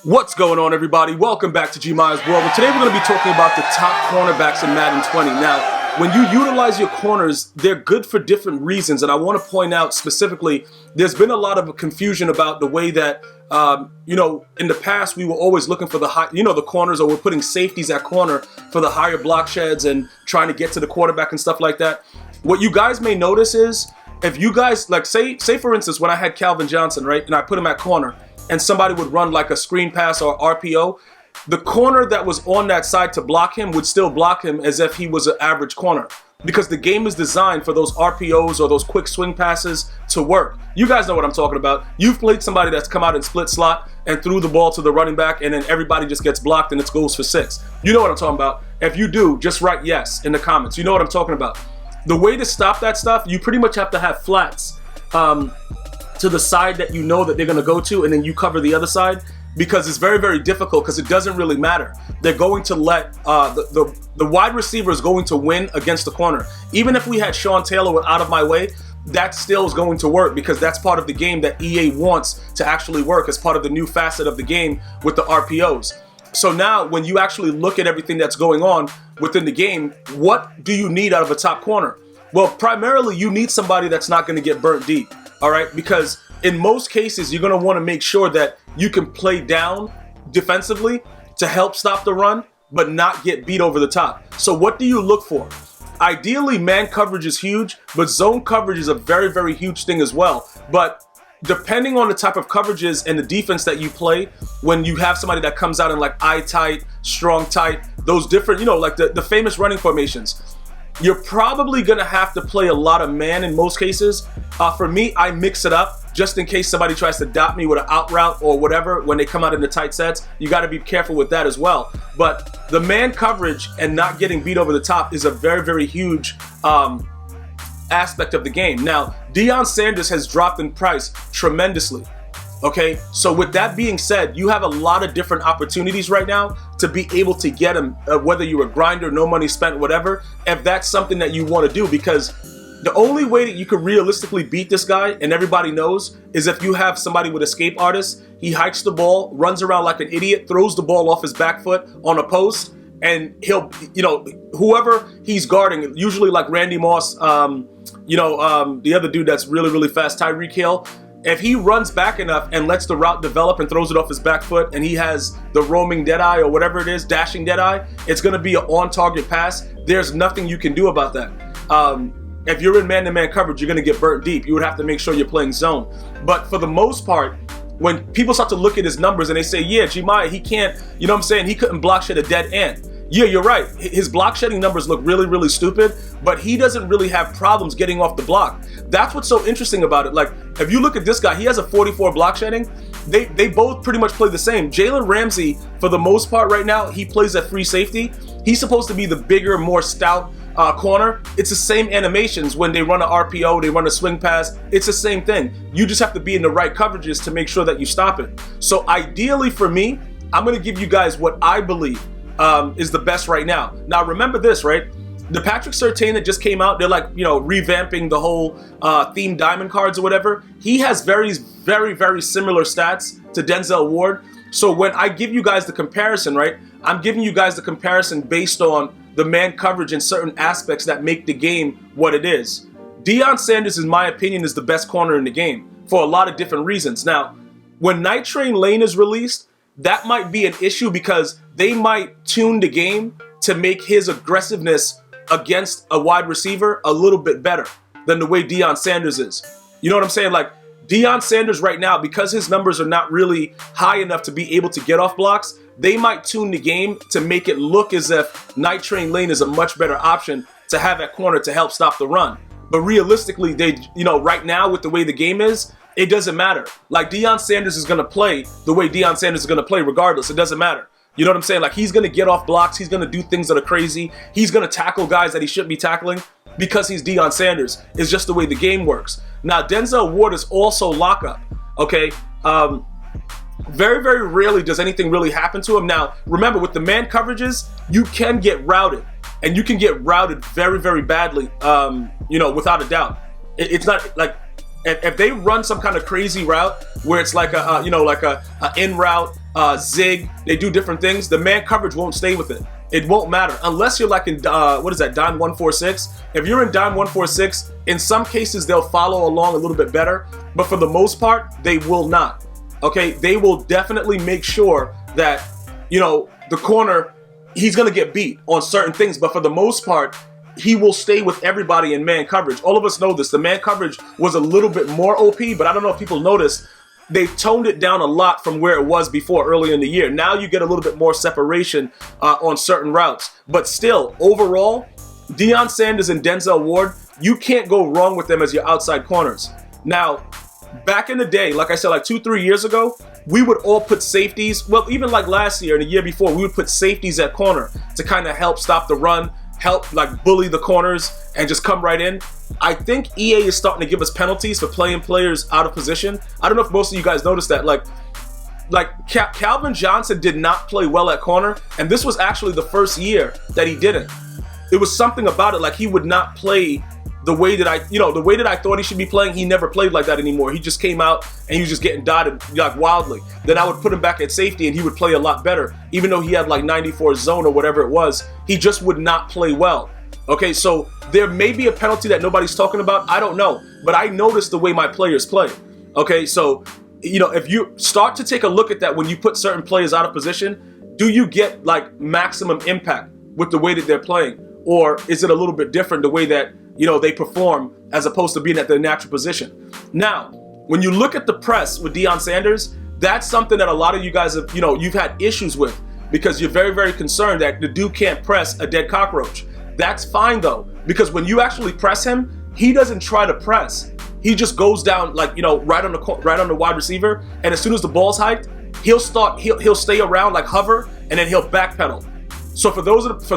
What's going on, everybody? Welcome back to GmiasWorld. And today we're going to be talking about the top cornerbacks in Madden 20. Now, when you utilize your corners, they're good for different reasons. And I want to point out specifically, there's been a lot of confusion about the way that, in the past, we were always looking for the high, the corners, or we're putting safeties at corner for the higher block sheds and trying to get to the quarterback and stuff like that. What you guys may notice is, if you guys, like, say for instance, when I had Calvin Johnson, right, and I put him at corner, and somebody would run like a screen pass or RPO, the corner that was on that side to block him would still block him as if he was an average corner, because the game is designed for those RPOs or those quick swing passes to work. You guys know what I'm talking about. You've played somebody that's come out in split slot and threw the ball to the running back, and then everybody just gets blocked and it goes for 6. You know what I'm talking about. If you do, just write yes in the comments. You know what I'm talking about. The way to stop that stuff, you pretty much have to have flats to the side that you know that they're going to go to, and then you cover the other side, because it's very, very difficult, because it doesn't really matter. They're going to let the wide receiver is going to win against the corner. Even if we had Sean Taylor out of my way, that still is going to work, because that's part of the game that EA wants to actually work as part of the new facet of the game with the RPOs. So now when you actually look at everything that's going on within the game, what do you need out of a top corner? Well, primarily you need somebody that's not going to get burnt deep. All right, because in most cases, you're going to want to make sure that you can play down defensively to help stop the run, but not get beat over the top. So what do you look for? Ideally, man coverage is huge, but zone coverage is a very, very huge thing as well. But depending on the type of coverages and the defense that you play, when you have somebody that comes out in like eye tight, strong tight, those different, like the famous running formations, you're probably going to have to play a lot of man in most cases. For me, I mix it up just in case somebody tries to dot me with an out route or whatever when they come out in the tight sets. You got to be careful with that as well. But the man coverage and not getting beat over the top is a very, very huge aspect of the game. Now, Deion Sanders has dropped in price tremendously. Okay, so with that being said, you have a lot of different opportunities right now to be able to get him, whether you're a grinder, no money spent, whatever, if that's something that you want to do, because the only way that you can realistically beat this guy, and everybody knows, is if you have somebody with escape artists. He hikes the ball, runs around like an idiot, throws the ball off his back foot on a post, and he'll, whoever he's guarding, usually like Randy Moss, the other dude that's really, really fast, Tyreek Hill. If he runs back enough and lets the route develop and throws it off his back foot, and he has the roaming deadeye or whatever it is, dashing deadeye, it's going to be an on-target pass. There's nothing you can do about that. If you're in man-to-man coverage, you're going to get burnt deep. You would have to make sure you're playing zone. But for the most part, when people start to look at his numbers and they say, yeah, Gmia, he can't, he couldn't block shed a dead end. Yeah, you're right. His block shedding numbers look really, really stupid, but he doesn't really have problems getting off the block. That's what's so interesting about it. Like, if you look at this guy, he has a 44 block shedding. They both pretty much play the same. Jalen Ramsey, for the most part right now, he plays at free safety. He's supposed to be the bigger, more stout corner. It's the same animations when they run an RPO, they run a swing pass. It's the same thing. You just have to be in the right coverages to make sure that you stop it. So ideally for me, I'm going to give you guys what I believe is the best right now. Now remember this, right? The Patrick Surtain that just came out, they're like, revamping the whole themed diamond cards or whatever. He has very, very, very similar stats to Denzel Ward. So when I give you guys the comparison, right, I'm giving you guys the comparison based on the man coverage and certain aspects that make the game what it is. Deion Sanders, in my opinion, is the best corner in the game for a lot of different reasons. Now, when Night Train Lane is released, that might be an issue, because they might tune the game to make his aggressiveness against a wide receiver a little bit better than the way Deion Sanders is. You know what I'm saying? Like, Deion Sanders right now, because his numbers are not really high enough to be able to get off blocks, they might tune the game to make it look as if Night Train Lane is a much better option to have at corner to help stop the run. But realistically, right now with the way the game is, it doesn't matter. Like, Deion Sanders is going to play the way Deion Sanders is going to play regardless. It doesn't matter. You know what I'm saying? Like, he's going to get off blocks. He's going to do things that are crazy. He's going to tackle guys that he shouldn't be tackling because he's Deion Sanders. It's just the way the game works. Now, Denzel Ward is also lockup. Okay? Very, very rarely does anything really happen to him. Now, remember, with the man coverages, you can get routed. And you can get routed very, very badly, without a doubt. It's not like... If they run some kind of crazy route where it's like a in route zig, they do different things. The man coverage won't stay with it. It won't matter unless you're like in what is that, Dime 146. If you're in Dime 146, in some cases they'll follow along a little bit better, but for the most part they will not. Okay, they will definitely make sure that, you know, the corner, he's gonna get beat on certain things, but for the most part he will stay with everybody in man coverage. All of us know this. The man coverage was a little bit more OP, but I don't know if people noticed, they toned it down a lot from where it was before early in the year. Now you get a little bit more separation on certain routes. But still, overall, Deion Sanders and Denzel Ward, you can't go wrong with them as your outside corners. Now, back in the day, like I said, like 2-3 years ago, we would all put safeties. Well, even like last year and the year before, we would put safeties at corner to kind of help stop the run, help like bully the corners and just come right in. I think EA is starting to give us penalties for playing players out of position. I don't know if most of you guys noticed that. Like Calvin Johnson did not play well at corner, and this was actually the first year that he didn't. It was something about it, like he would not play the way that I thought he should be playing. He never played like that anymore. He just came out and he was just getting dotted like wildly. Then I would put him back at safety and he would play a lot better. Even though he had like 94 zone or whatever it was, he just would not play well. Okay, so there may be a penalty that nobody's talking about. I don't know, but I noticed the way my players play. Okay, so, you know, if you start to take a look at that when you put certain players out of position, do you get like maximum impact with the way that they're playing? Or is it a little bit different the way that, you know, they perform as opposed to being at their natural position? Now, when you look at the press with Deion Sanders, that's something that a lot of you guys have, you know, you've had issues with because you're very, very concerned that the dude can't press a dead cockroach. That's fine though, because when you actually press him, he doesn't try to press. He just goes down like, you know, right on the wide receiver, and as soon as the ball's hiked, he'll stay around, like hover, and then he'll backpedal. So for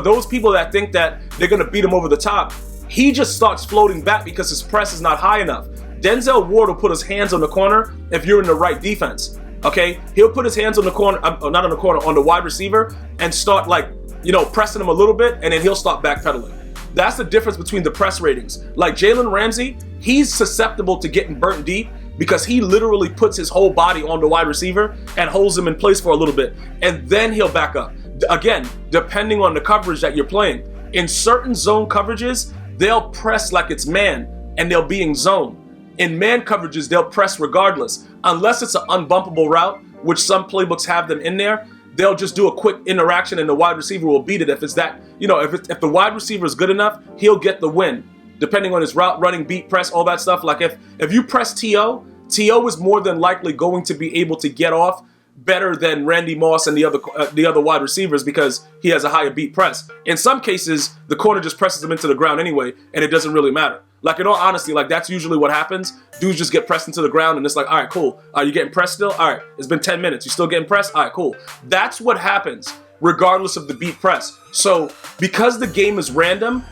those people that think that they're gonna beat him over the top, he just starts floating back because his press is not high enough. Denzel Ward will put his hands on the corner if you're in the right defense. Okay, he'll put his hands on the corner, not on the corner, on the wide receiver, and start like, you know, pressing him a little bit, and then he'll start backpedaling. That's the difference between the press ratings. Like Jalen Ramsey, he's susceptible to getting burnt deep because he literally puts his whole body on the wide receiver and holds him in place for a little bit, and then he'll back up. Again, depending on the coverage that you're playing. In certain zone coverages, they'll press like it's man, and they'll be in zone. In man coverages, they'll press regardless. Unless it's an unbumpable route, which some playbooks have them in there, they'll just do a quick interaction and the wide receiver will beat it. If it's that, you know, if the wide receiver is good enough, he'll get the win. Depending on his route, running, beat, press, all that stuff. Like if you press T.O. is more than likely going to be able to get off better than Randy Moss and the other wide receivers because he has a higher beat press. In some cases, the corner just presses him into the ground anyway, and it doesn't really matter. Like, in all honesty, like, that's usually what happens. Dudes just get pressed into the ground, and it's like, all right, cool. Are you getting pressed still? All right, it's been 10 minutes. You still getting pressed? All right, cool. That's what happens, regardless of the beat press. So, because the game is random,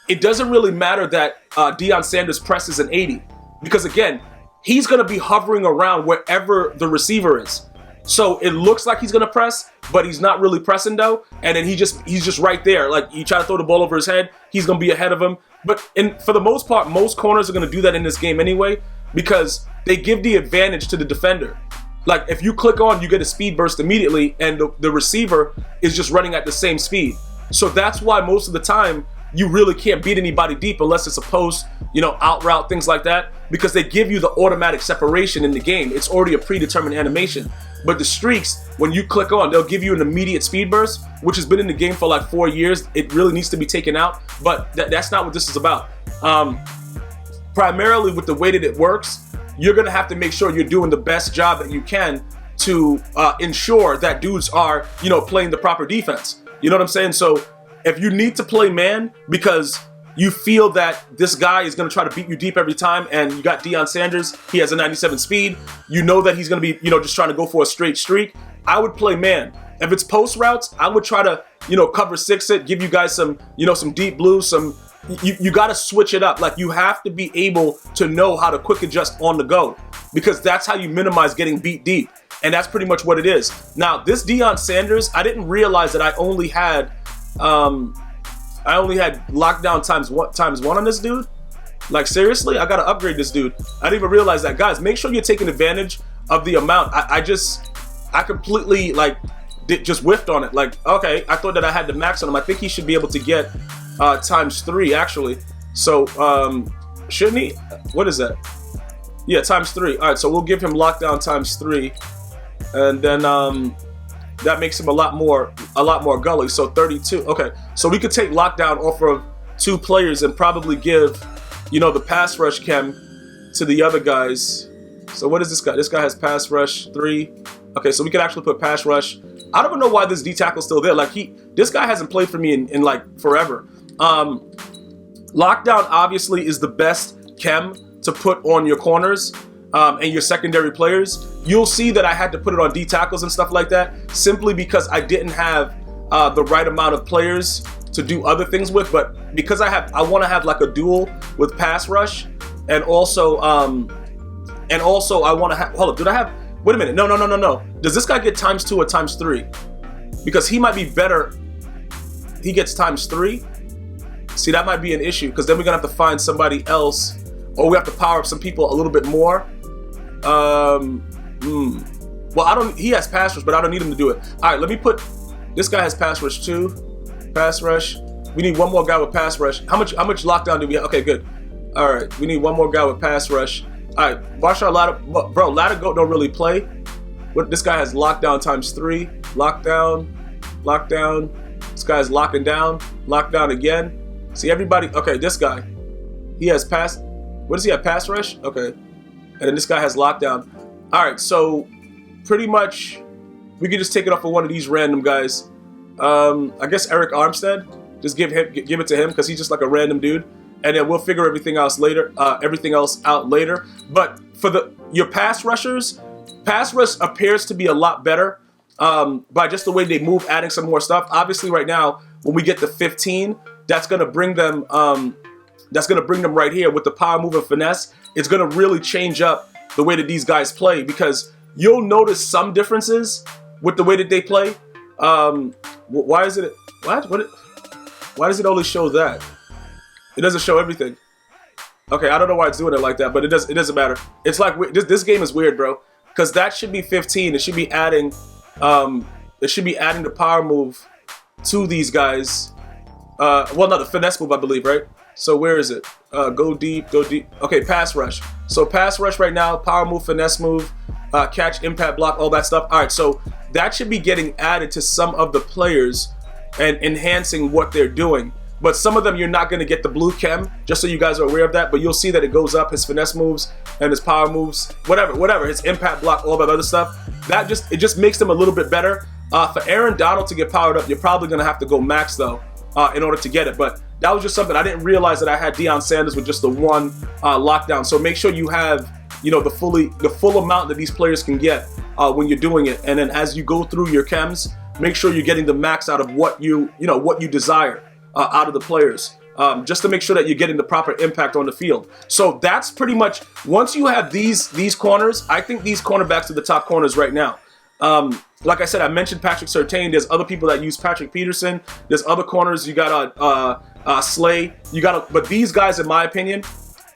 it doesn't really matter that Deion Sanders presses an 80. Because, again, he's going to be hovering around wherever the receiver is. So it looks like he's gonna press, but he's not really pressing though. And then he's just right there. Like, you try to throw the ball over his head, he's gonna be ahead of him. But for the most part, most corners are gonna do that in this game anyway, because they give the advantage to the defender. Like, if you click on, you get a speed burst immediately, and the receiver is just running at the same speed. So that's why most of the time you really can't beat anybody deep unless it's a post, you know, out route, things like that, because they give you the automatic separation in the game. It's already a predetermined animation. But the streaks, when you click on, they'll give you an immediate speed burst, which has been in the game for like 4 years. It really needs to be taken out, but that's not what this is about. Primarily with the way that it works, you're gonna have to make sure you're doing the best job that you can to ensure that dudes are, you know, playing the proper defense. You know what I'm saying? So if you need to play man because you feel that this guy is going to try to beat you deep every time, and you got Deion Sanders, he has a 97 speed, you know that he's going to be, you know, just trying to go for a straight streak, I would play man. If it's post routes, I would try to, you know, cover six it, give you guys some, you know, some deep blue, you got to switch it up. Like, you have to be able to know how to quick adjust on the go, because that's how you minimize getting beat deep. And that's pretty much what it is. Now, this Deion Sanders, I didn't realize that I only had lockdown times one on this dude. Like, seriously, I gotta upgrade this dude. I didn't even realize that. Guys, make sure you're taking advantage of the amount. I I completely like just whiffed on it. Like, okay, I thought that I had the max on him. I think he should be able to get ×3 actually. So shouldn't he? What is that? Yeah, ×3. All right, so we'll give him lockdown ×3, and then that makes him a lot more gully. So 32. Okay, so we could take lockdown off of 2 players and probably give, you know, the pass rush chem to the other guys. So what is this guy? This guy has pass rush 3. Okay, so we could actually put pass rush. I don't even know why this D tackle's still there. Like this guy hasn't played for me in like forever. Lockdown obviously is the best chem to put on your corners and your secondary players. You'll see that I had to put it on D tackles and stuff like that simply because I didn't have the right amount of players to do other things with. But because I want to have like a duel with pass rush, and also I want to have. Hold up, did I have? Wait a minute. No. Does this guy get ×2 or ×3? Because he might be better. He gets ×3. See, that might be an issue because then we're gonna have to find somebody else, or we have to power up some people a little bit more. Well, he has pass rush, but I don't need him to do it. All right, let me put. This guy has pass rush 2. Pass rush. We need one more guy with pass rush. How much lockdown do we have? Okay, good. All right, we need one more guy with pass rush. All right, Marshall Ladder, bro. Ladder Goat don't really play. This guy has lockdown ×3. Lockdown. This guy is locking down. Lockdown again. See everybody. Okay, this guy. He has pass. What does he have? Pass rush. Okay, and then this guy has lockdown. All right, so pretty much we can just take it off of one of these random guys. I guess Eric Armstead. Just give it to him because he's just like a random dude. And then we'll figure everything else out later. But for your pass rushers, pass rush appears to be a lot better by just the way they move, adding some more stuff. Obviously, right now when we get to 15, that's gonna bring them. Right here with the power move and finesse. It's gonna really change up the way that these guys play because you'll notice some differences with the way that they play. Why is it? What? Why does it only show that? It doesn't show everything. Okay, I don't know why it's doing it like that, but it doesn't matter. It's like this game is weird, bro. Because that should be 15. It should be adding the power move to these guys. Well, no, the finesse move, I believe, right? So where is it? Go deep. Okay, pass rush. So pass rush right now, power move, finesse move, catch, impact block, all that stuff. All right, so that should be getting added to some of the players and enhancing what they're doing. But some of them you're not going to get the blue chem, just so you guys are aware of that. But you'll see that it goes up, his finesse moves and his power moves, whatever, his impact block, all that other stuff. It just makes them a little bit better. For Aaron Donald to get powered up, you're probably going to have to go max though in order to get it. But that was just something I didn't realize that I had Deion Sanders with just the one lockdown. So make sure you have the full amount that these players can get when you're doing it. And then as you go through your chems, make sure you're getting the max out of what you desire. Out of the players, just to make sure that you're getting the proper impact on the field. So that's pretty much, once you have these corners, I think these cornerbacks are the top corners right now. Like I said, I mentioned Patrick Surtain. There's other people that use Patrick Peterson. There's other corners. You got Slay. But these guys, in my opinion,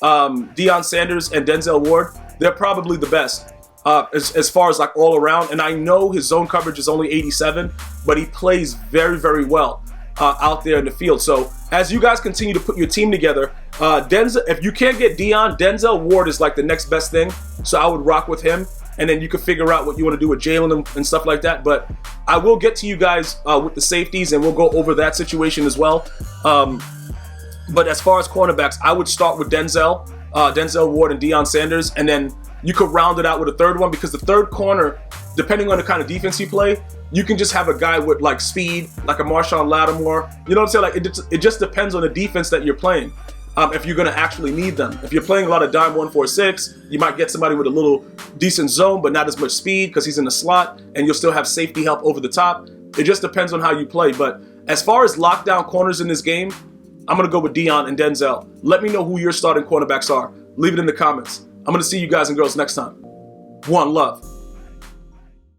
Deion Sanders and Denzel Ward, they're probably the best as far as like all around. And I know his zone coverage is only 87, but he plays very, very well out there in the field. So as you guys continue to put your team together, Denzel, if you can't get Deion, Denzel Ward is like the next best thing. So I would rock with him. And then you can figure out what you want to do with Jalen and stuff like that. But I will get to you guys with the safeties, and we'll go over that situation as well. But as far as cornerbacks, I would start with Denzel Ward and Deion Sanders, and then you could round it out with a third one, because the third corner, depending on the kind of defense you play, you can just have a guy with like speed, like a Marshawn Lattimore. You know what I'm saying? Like it just depends on the defense that you're playing. If you're going to actually need them. If you're playing a lot of dime 146, you might get somebody with a little decent zone, but not as much speed because he's in the slot, and you'll still have safety help over the top. It just depends on how you play. But as far as lockdown corners in this game, I'm going to go with Deion and Denzel. Let me know who your starting cornerbacks are. Leave it in the comments. I'm going to see you guys and girls next time. One love.